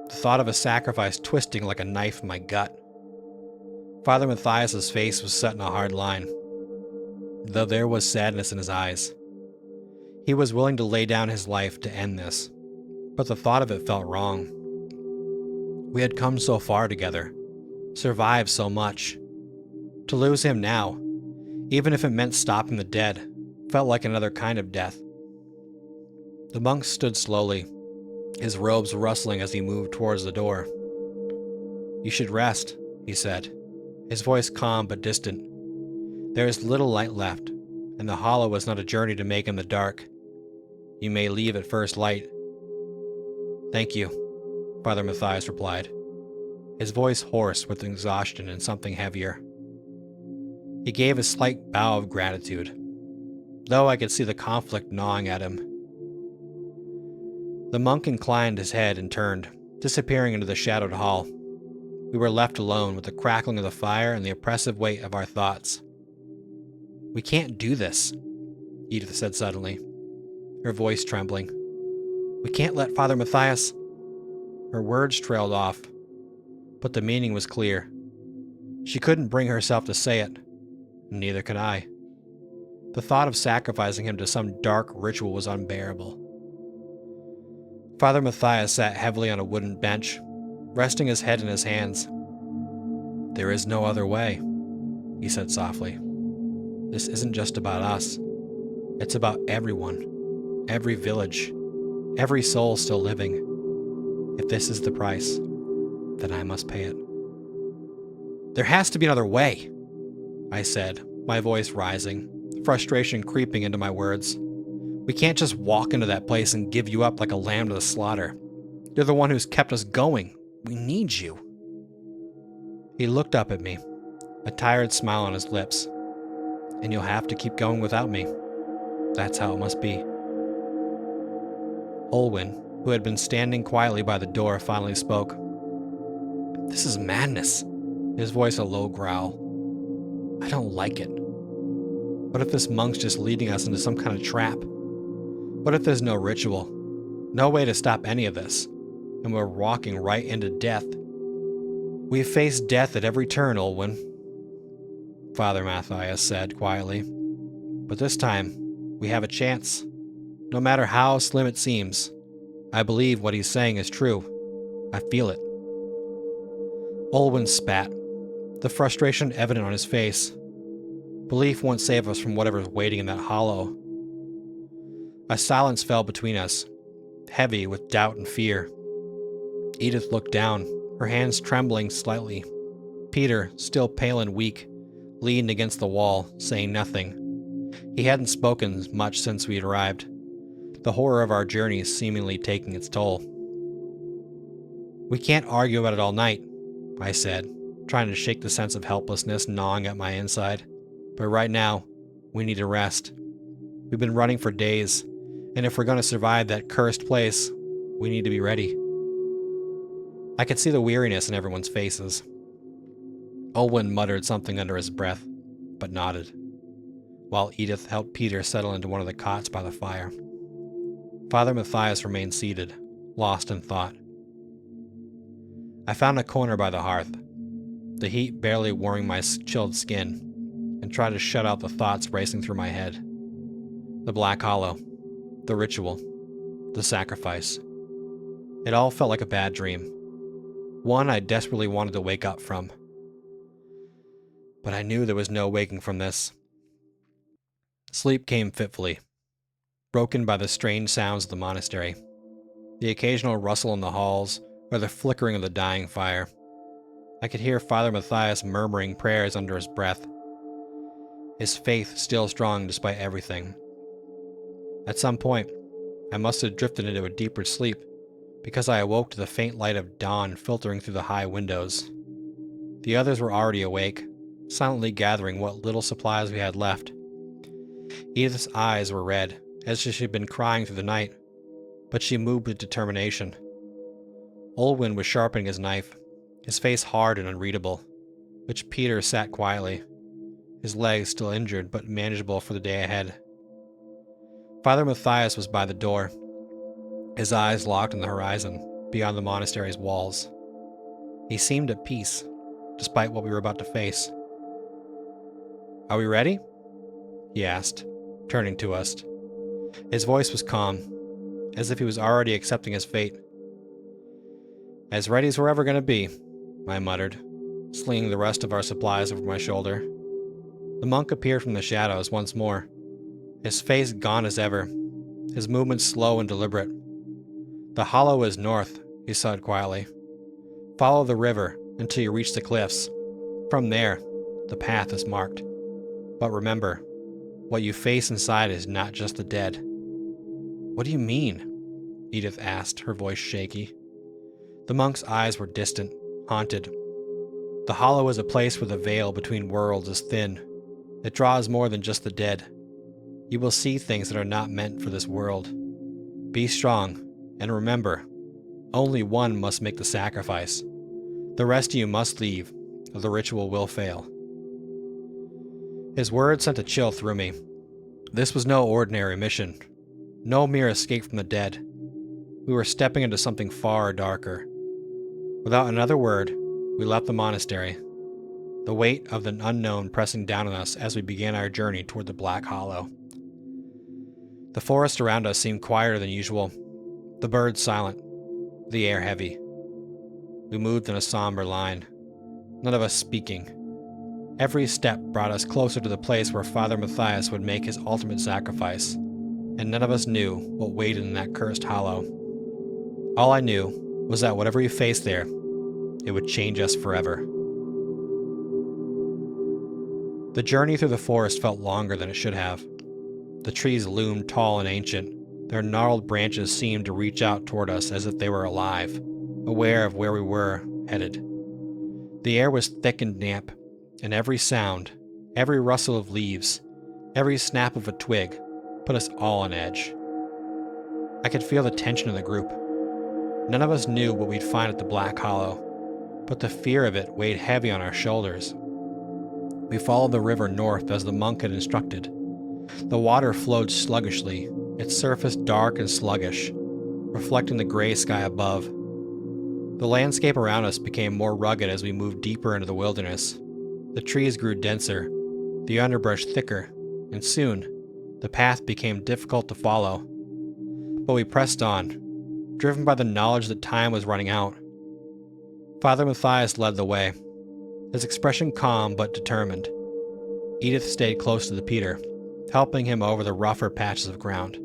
the thought of a sacrifice twisting like a knife in my gut. Father Matthias's face was set in a hard line, though there was sadness in his eyes. He was willing to lay down his life to end this, but the thought of it felt wrong. We had come so far together, survived so much. To lose him now, even if it meant stopping the dead, felt like another kind of death. The monk stood slowly, his robes rustling as he moved towards the door. You should rest, he said, his voice calm but distant. There is little light left, and the hollow is not a journey to make in the dark. You may leave at first light. Thank you, Father Matthias replied, his voice hoarse with exhaustion and something heavier. He gave a slight bow of gratitude, though I could see the conflict gnawing at him. The monk inclined his head and turned, disappearing into the shadowed hall. We were left alone with the crackling of the fire and the oppressive weight of our thoughts. We can't do this, Edith said suddenly, her voice trembling. We can't let Father Matthias... Her words trailed off, but the meaning was clear. She couldn't bring herself to say it, and neither could I. The thought of sacrificing him to some dark ritual was unbearable. Father Matthias sat heavily on a wooden bench, resting his head in his hands. There is no other way, he said softly. This isn't just about us. It's about everyone, every village, every soul still living. If this is the price, then I must pay it. There has to be another way, I said, my voice rising, frustration creeping into my words. We can't just walk into that place and give you up like a lamb to the slaughter. You're the one who's kept us going. We need you. He looked up at me, a tired smile on his lips. And you'll have to keep going without me. That's how it must be. Olwyn, who had been standing quietly by the door, finally spoke. This is madness, his voice a low growl. I don't like it. What if this monk's just leading us into some kind of trap? What if there's no ritual? No way to stop any of this, and we're walking right into death? We've faced death at every turn, Olwyn, Father Matthias said quietly. But this time, we have a chance. No matter how slim it seems, I believe what he's saying is true. I feel it. Olwyn spat, the frustration evident on his face. Belief won't save us from whatever's waiting in that hollow. A silence fell between us, heavy with doubt and fear. Edith looked down, her hands trembling slightly. Peter, still pale and weak, leaned against the wall, saying nothing. He hadn't spoken much since we had arrived, the horror of our journey seemingly taking its toll. "We can't argue about it all night," I said, trying to shake the sense of helplessness gnawing at my inside. "But right now, we need to rest. We've been running for days, and if we're going to survive that cursed place, we need to be ready." I could see the weariness in everyone's faces. Olwen muttered something under his breath, but nodded, while Edith helped Peter settle into one of the cots by the fire. Father Matthias remained seated, lost in thought. I found a corner by the hearth, the heat barely warming my chilled skin, and tried to shut out the thoughts racing through my head. The Black Hollow, the ritual, the sacrifice. It all felt like a bad dream, one I desperately wanted to wake up from. But I knew there was no waking from this. Sleep came fitfully, broken by the strange sounds of the monastery, the occasional rustle in the halls, or the flickering of the dying fire. I could hear Father Matthias murmuring prayers under his breath, his faith still strong despite everything. At some point, I must have drifted into a deeper sleep, because I awoke to the faint light of dawn filtering through the high windows. The others were already awake, silently gathering what little supplies we had left. Edith's eyes were red, as if she had been crying through the night, but she moved with determination. Olwen was sharpening his knife, his face hard and unreadable, which Peter sat quietly, his legs still injured but manageable for the day ahead. Father Matthias was by the door, his eyes locked on the horizon, beyond the monastery's walls. He seemed at peace, despite what we were about to face. "Are we ready?" he asked, turning to us. His voice was calm, as if he was already accepting his fate. "As ready as we're ever going to be," I muttered, slinging the rest of our supplies over my shoulder. The monk appeared from the shadows once more, his face gaunt as ever, his movements slow and deliberate. "The hollow is north," he said quietly. "Follow the river until you reach the cliffs. From there, the path is marked. But remember, what you face inside is not just the dead." "What do you mean?" Edith asked, her voice shaky. The monk's eyes were distant, haunted. "The hollow is a place where the veil between worlds is thin. It draws more than just the dead. You will see things that are not meant for this world. Be strong, and remember, only one must make the sacrifice. The rest of you must leave, or the ritual will fail." His words sent a chill through me. This was no ordinary mission, no mere escape from the dead. We were stepping into something far darker. Without another word, we left the monastery, the weight of the unknown pressing down on us as we began our journey toward the Black Hollow. The forest around us seemed quieter than usual, the birds silent, the air heavy. We moved in a somber line, none of us speaking. Every step brought us closer to the place where Father Matthias would make his ultimate sacrifice, and none of us knew what waited in that cursed hollow. All I knew was that whatever we faced there, it would change us forever. The journey through the forest felt longer than it should have. The trees loomed tall and ancient. Their gnarled branches seemed to reach out toward us as if they were alive, aware of where we were headed. The air was thick and damp, and every sound, every rustle of leaves, every snap of a twig put us all on edge. I could feel the tension in the group. None of us knew what we'd find at the Black Hollow, but the fear of it weighed heavy on our shoulders. We followed the river north as the monk had instructed. The water flowed sluggishly, its surface dark and sluggish, reflecting the gray sky above. The landscape around us became more rugged as we moved deeper into the wilderness. The trees grew denser, the underbrush thicker, and soon, the path became difficult to follow. But we pressed on, driven by the knowledge that time was running out. Father Matthias led the way, his expression calm but determined. Edith stayed close to the Peter, helping him over the rougher patches of ground,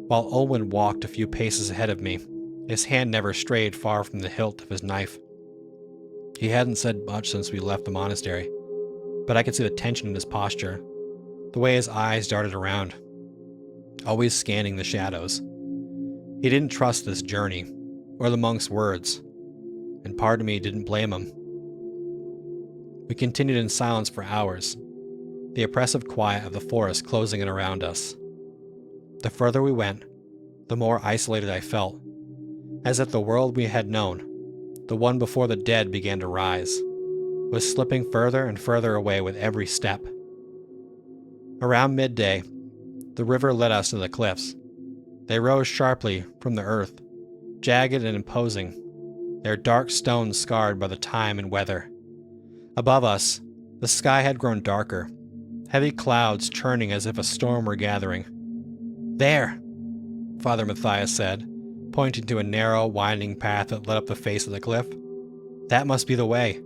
while Olwen walked a few paces ahead of me, his hand never strayed far from the hilt of his knife. He hadn't said much since we left the monastery, but I could see the tension in his posture, the way his eyes darted around, always scanning the shadows. He didn't trust this journey, or the monk's words, and part of me didn't blame him. We continued in silence for hours, the oppressive quiet of the forest closing in around us. The further we went, the more isolated I felt, as if the world we had known, the one before the dead began to rise, was slipping further and further away with every step. Around midday, the river led us to the cliffs. They rose sharply from the earth, jagged and imposing, their dark stones scarred by the time and weather. Above us, the sky had grown darker, heavy clouds churning as if a storm were gathering. "There," Father Matthias said, pointing to a narrow, winding path that led up the face of the cliff. "That must be the way."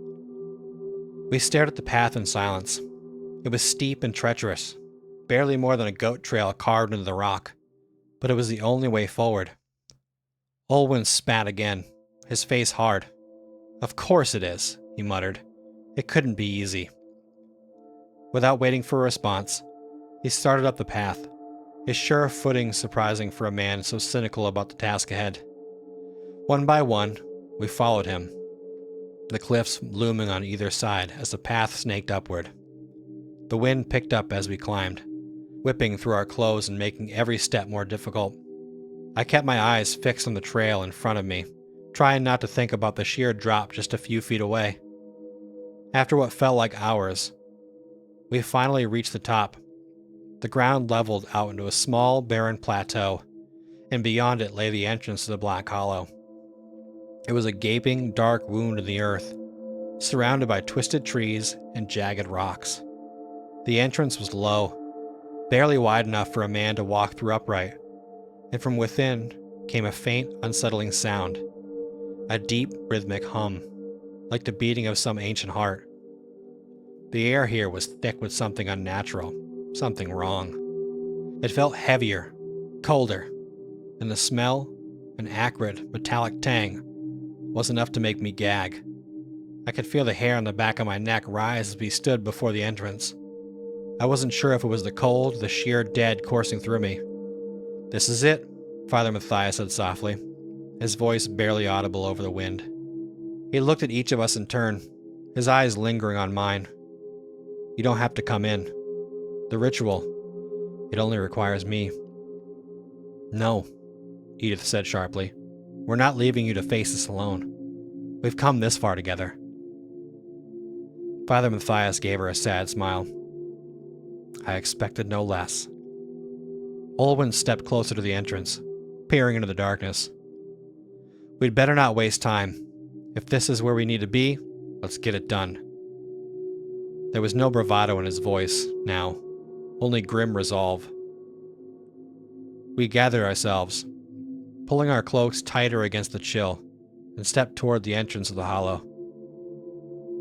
We stared at the path in silence. It was steep and treacherous, barely more than a goat trail carved into the rock, but it was the only way forward. Olwen spat again, his face hard. "Of course it is," he muttered. "It couldn't be easy." Without waiting for a response, he started up the path, his sure footing surprising for a man so cynical about the task ahead. One by one, we followed him, the cliffs looming on either side as the path snaked upward. The wind picked up as we climbed, whipping through our clothes and making every step more difficult. I kept my eyes fixed on the trail in front of me, trying not to think about the sheer drop just a few feet away. After what felt like hours, we finally reached the top. The ground leveled out into a small, barren plateau, and beyond it lay the entrance to the Black Hollow. It was a gaping, dark wound in the earth, surrounded by twisted trees and jagged rocks. The entrance was low, barely wide enough for a man to walk through upright, and from within came a faint, unsettling sound, a deep, rhythmic hum, like the beating of some ancient heart. The air here was thick with something unnatural, something wrong. It felt heavier, colder, and the smell, an acrid, metallic tang, was enough to make me gag. I could feel the hair on the back of my neck rise as we stood before the entrance. I wasn't sure if it was the cold, the sheer dead coursing through me. "This is it," Father Matthias said softly, his voice barely audible over the wind. He looked at each of us in turn, his eyes lingering on mine. "You don't have to come in. The ritual, it only requires me." "No," Edith said sharply. "We're not leaving you to face this alone. We've come this far together." Father Matthias gave her a sad smile. "I expected no less." Olwen stepped closer to the entrance, peering into the darkness. "We'd better not waste time. If this is where we need to be, let's get it done." There was no bravado in his voice now, only grim resolve. We gathered ourselves, pulling our cloaks tighter against the chill, and stepped toward the entrance of the hollow.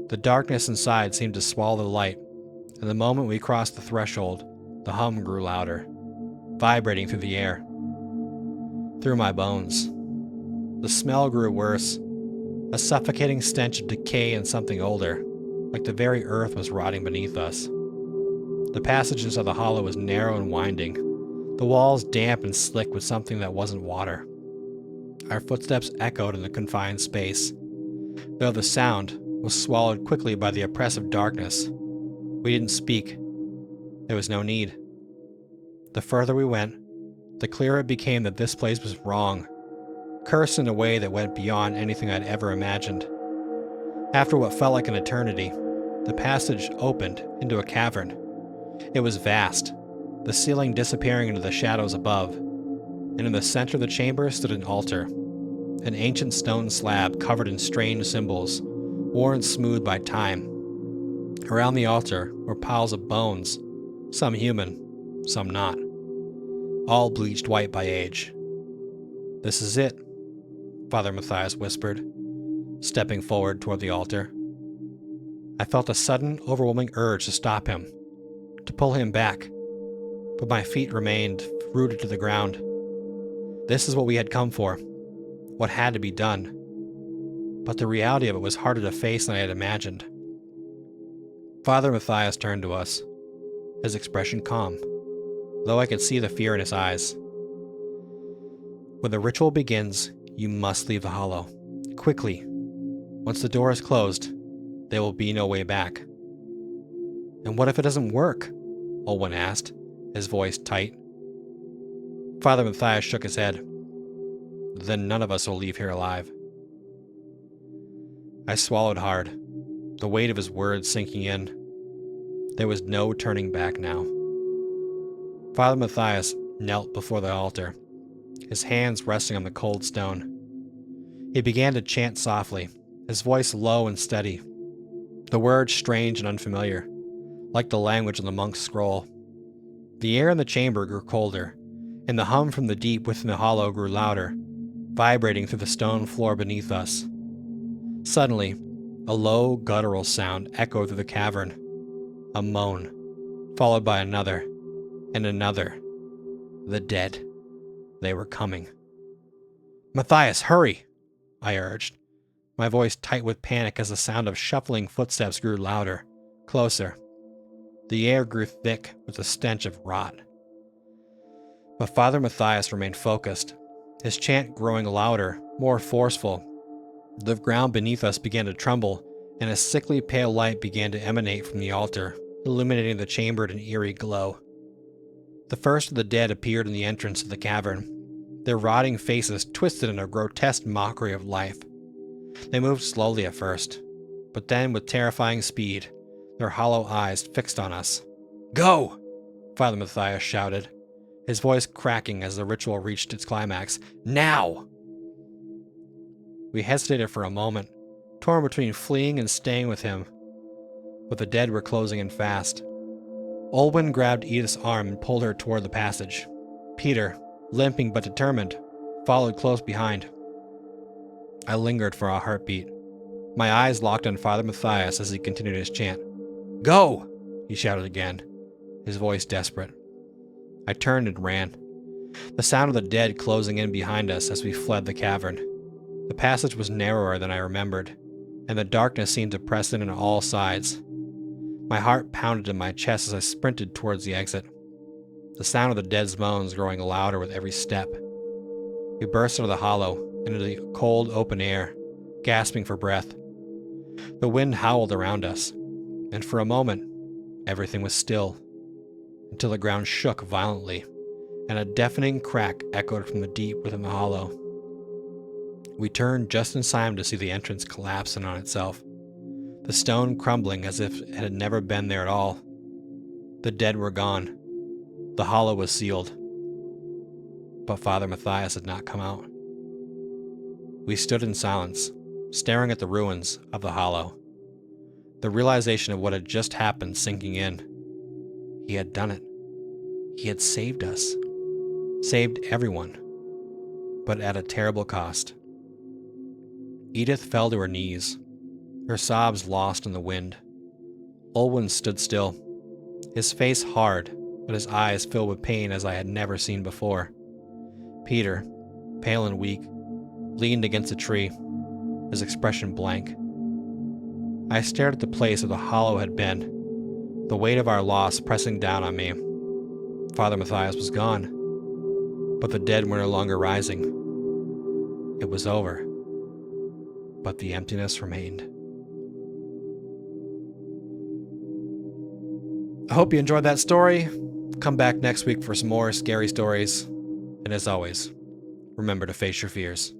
The darkness inside seemed to swallow the light, and the moment we crossed the threshold, the hum grew louder, vibrating through the air, through my bones. The smell grew worse, a suffocating stench of decay and something older, like the very earth was rotting beneath us. The passage inside the hollow was narrow and winding, the walls damp and slick with something that wasn't water. Our footsteps echoed in the confined space, though the sound was swallowed quickly by the oppressive darkness. We didn't speak. There was no need. The further we went, the clearer it became that this place was wrong, cursed in a way that went beyond anything I'd ever imagined. After what felt like an eternity, the passage opened into a cavern. It was vast, the ceiling disappearing into the shadows above, and in the center of the chamber stood an altar, an ancient stone slab covered in strange symbols, worn smooth by time. Around the altar were piles of bones, some human, some not, all bleached white by age. "This is it," Father Matthias whispered, stepping forward toward the altar. I felt a sudden, overwhelming urge to stop him, to pull him back, but my feet remained rooted to the ground. This is what we had come for, what had to be done. but the reality of it was harder to face than I had imagined. Father Matthias turned to us, his expression calm, though I could see the fear in his eyes. When the ritual begins, you must leave the hollow. Quickly. Once the door is closed, there will be no way back. And what if it doesn't work? Olwen asked, his voice tight. Father Matthias shook his head. Then none of us will leave here alive. I swallowed hard, the weight of his words sinking in. There was no turning back now. Father Matthias knelt before the altar, his hands resting on the cold stone. He began to chant softly, his voice low and steady, the words strange and unfamiliar, like the language on the monk's scroll. The air in the chamber grew colder, and the hum from the deep within the hollow grew louder, vibrating through the stone floor beneath us. Suddenly, a low, guttural sound echoed through the cavern, a moan, followed by another, and another. The dead. They were coming. Matthias, hurry! I urged, my voice tight with panic as the sound of shuffling footsteps grew louder, closer. The air grew thick with the stench of rot. But Father Matthias remained focused, his chant growing louder, more forceful. The ground beneath us began to tremble, and a sickly pale light began to emanate from the altar, illuminating the chamber in an eerie glow. The first of the dead appeared in the entrance of the cavern, their rotting faces twisted in a grotesque mockery of life. They moved slowly at first, but then with terrifying speed, their hollow eyes fixed on us. Go! Father Matthias shouted, his voice cracking as the ritual reached its climax. Now! We hesitated for a moment, torn between fleeing and staying with him, but the dead were closing in fast. Olwen grabbed Edith's arm and pulled her toward the passage. Peter, limping but determined, followed close behind. I lingered for a heartbeat, my eyes locked on Father Matthias as he continued his chant. Go! He shouted again, his voice desperate. I turned and ran, the sound of the dead closing in behind us as we fled the cavern. The passage was narrower than I remembered, and the darkness seemed to press in on all sides. My heart pounded in my chest as I sprinted towards the exit, the sound of the dead's moans growing louder with every step. We burst into the hollow, into the cold open air, gasping for breath. The wind howled around us, and for a moment, everything was still, until the ground shook violently, and a deafening crack echoed from the deep within the hollow. We turned just in time to see the entrance collapse in on itself, the stone crumbling as if it had never been there at all. The dead were gone. The hollow was sealed. But Father Matthias had not come out. We stood in silence, staring at the ruins of the hollow, the realization of what had just happened sinking in. He had done it. He had saved us. Saved everyone. But at a terrible cost. Edith fell to her knees, her sobs lost in the wind. Olwen stood still, his face hard, but his eyes filled with pain as I had never seen before. Peter, pale and weak, leaned against a tree, his expression blank. I stared at the place where the hollow had been, the weight of our loss pressing down on me. Father Matthias was gone, but the dead were no longer rising. It was over, but the emptiness remained. I hope you enjoyed that story. Come back next week for some more scary stories. And as always, remember to face your fears.